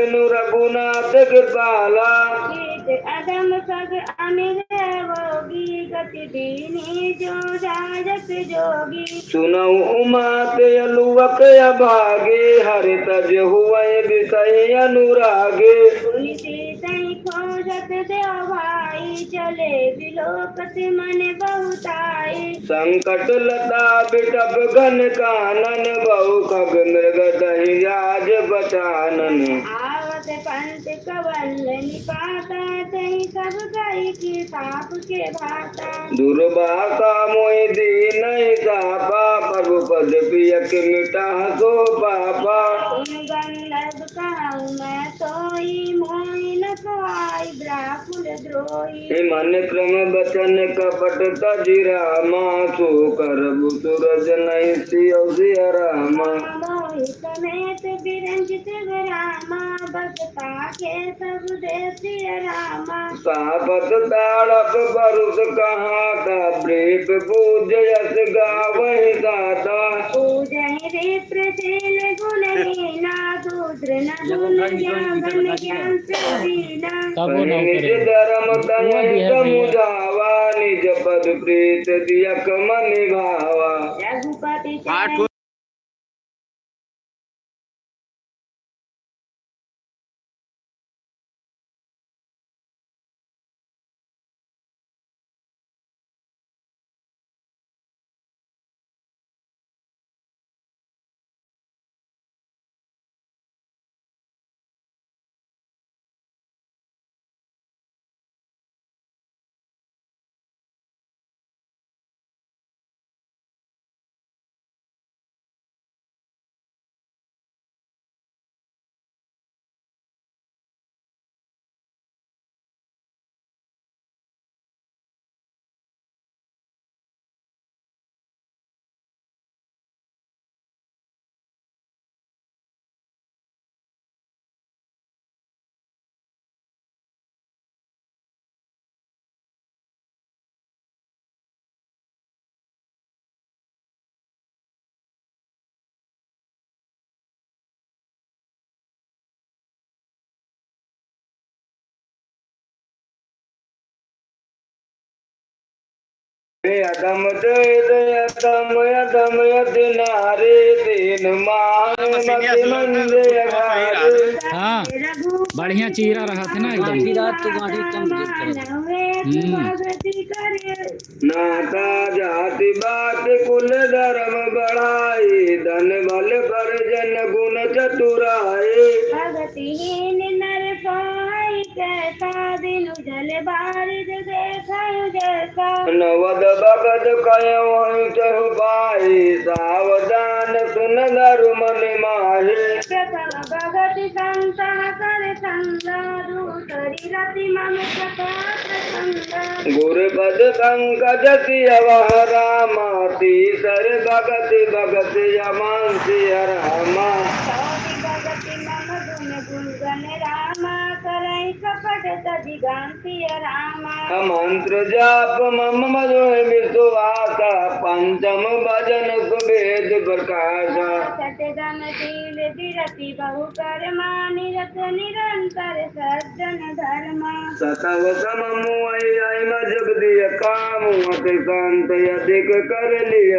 रघुनाथ कृपाला अदम सग अमिर भोगी गति दीनी जो जाजत जोगी सुनऊ उमात अलुवक अभागे हरि तज हुए विषय अनुरागे खोजत देव भाई चले विलोकत मन बहुताई संकट लता बिटप घन कानन बहु खग मृग दही राज बचानन आवत पंत कवल निपाता तही सब गई की ताप के भाता दुर्वासा मोहि दीन सापा प्रभु पद पियक मिटा सो पापा गंधर्व कहूँ मैं सोई मोहि न सोई व्याकुल द्रोही मन क्रम बचन कपट तजि रामा सो कर सूरज नहीं सियो सिया रामा समेत बिरंजित रामा भगता के सब देव रामा सापत ताड़प परुष कहाँ का प्रेप पूज यस गावहि दाता पूजहि विप्रशील गुणहीना दूद्र न गुण ज्ञान प्रवीणा निज धर्म तनय समुझावा निज पद प्रीत दियक मन भावा रघुपति अदम अदम अदम नारे दीन हाँ बढ़िया चीरा रहा था ना एकदम नाता जाति बात कुल धर्म बढ़ाई धन बल पर जन गुण चतुराई भगतिहीन नर पाई कैसा दिन जल बारिद देखा जैसा नवद भगत कह पाई सावधान सुन धरु मन माही प्रथम भगत संता कर संगा दूसरी रति मम गुरुपद पंकज सियवह रामा तीसर भगत भगत यमान सिय रामा भगति मम गुण गुणगन रामा करई कपट तदि गांति रामा मंत्र जाप मम मधु विश्वासा पंचम भजन सुभेद प्रकाशा सतदम शील विरति बहु कर्मा निरत निरंतर सज्जन धर्मा सतव सममुय जग दिय काम अति संत अधिक कर लिय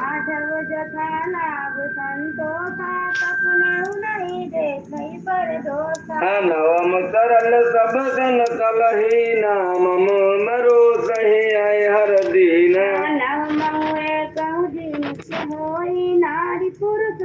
आधव जथा लाभ संतोषा सपन नहीं देखई पर दोषा नवम सरल सब सन कलही नाम मरो सही आय हर दीना नव महुए कहूँ दीन होई नारी पुरुष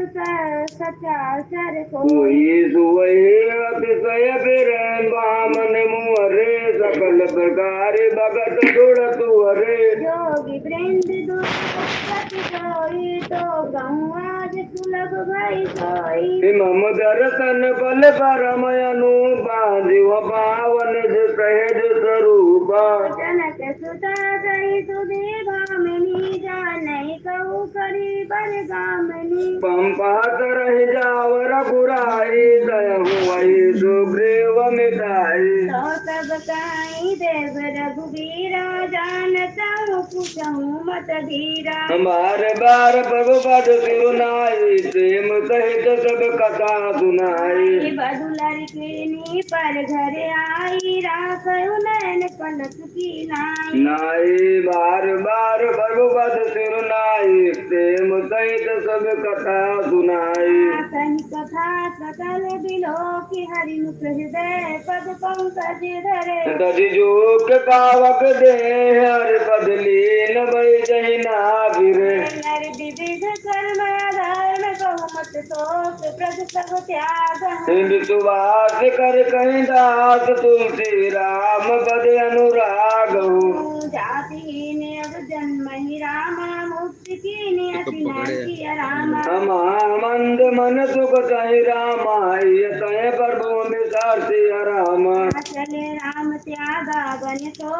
सचाचर कोई सुवही अतिशय फिर बामन मुहरे सकल प्रकार भगत गुण तुअरे योगी वृंद दुर्गति सोई तो कहूँ आज सुलभ भई सोई मम दर्शन बल परम अनुपा जीव पावन सहज स्वरूप जनक सुता गई सुधे भामिनी जानई कहूँ करी बर गामनी पंपा तरह जाव रघुराई दयहु वही सुग्रीव मिताई तो सब कहीं देव रघुवीरा जानता हूँ पूछूं बहुमत धीरा बार बार प्रभुपद सिरुनाई प्रेम सहित सब कथा सुनाई बदुलर के पर घर आई राख नैन पलक की नाई नाई बार बार प्रभुपद सिरुनाई प्रेम सहित सब कथा सुनाई कही कथा सकल बिलो की हरि मुख हृदय पद पंकज धरे तदि जोक पावक दे हर पद लीन भई जहि नाभिरे नर विविध कर्म धर्म बहुमत तोष प्रद सब त्याग विश्वास कर कहीं दास तुलसी राम पद अनुराग जाति ने अब जन्म ही रामा मुक्ति की ने अति रामा मंद मन सुख सही रामाय तय प्रभु मिसारती रामा चले राम त्यागा बन तो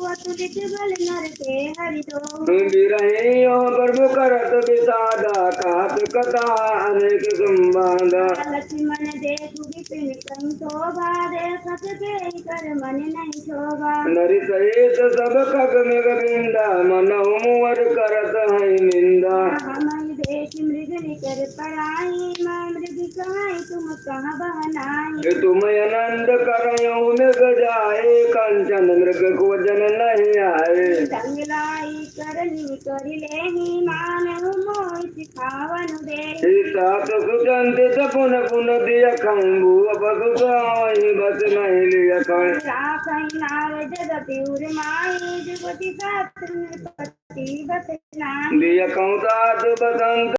अतुलित बल नर के हरि दो बिरही प्रभु करत विषादा कात कथा अनेक संवादा लक्ष्मण देखु विपिन कहीं शोभा देखत के कर मन नहीं शोभा नरि सहित सब खग मेघ बिंदा मनहु मुवर करत है निंदा हम देश मृग निकर पराई मां मृग कहाई तुम कहाँ बहनाई तुम आनंद करयो मृग जाए कंचन मृग को जन नहीं आए संगलाई करनी करि लेहि मानहु मोहि सिखावन दे सात सुचंत सपुन पुन दिया खंबू बसुताई बस नहीं लिया खं राखई नार जगति उर माई जुगति शास्त्र निपति बसनाई दिया खं सात बसंत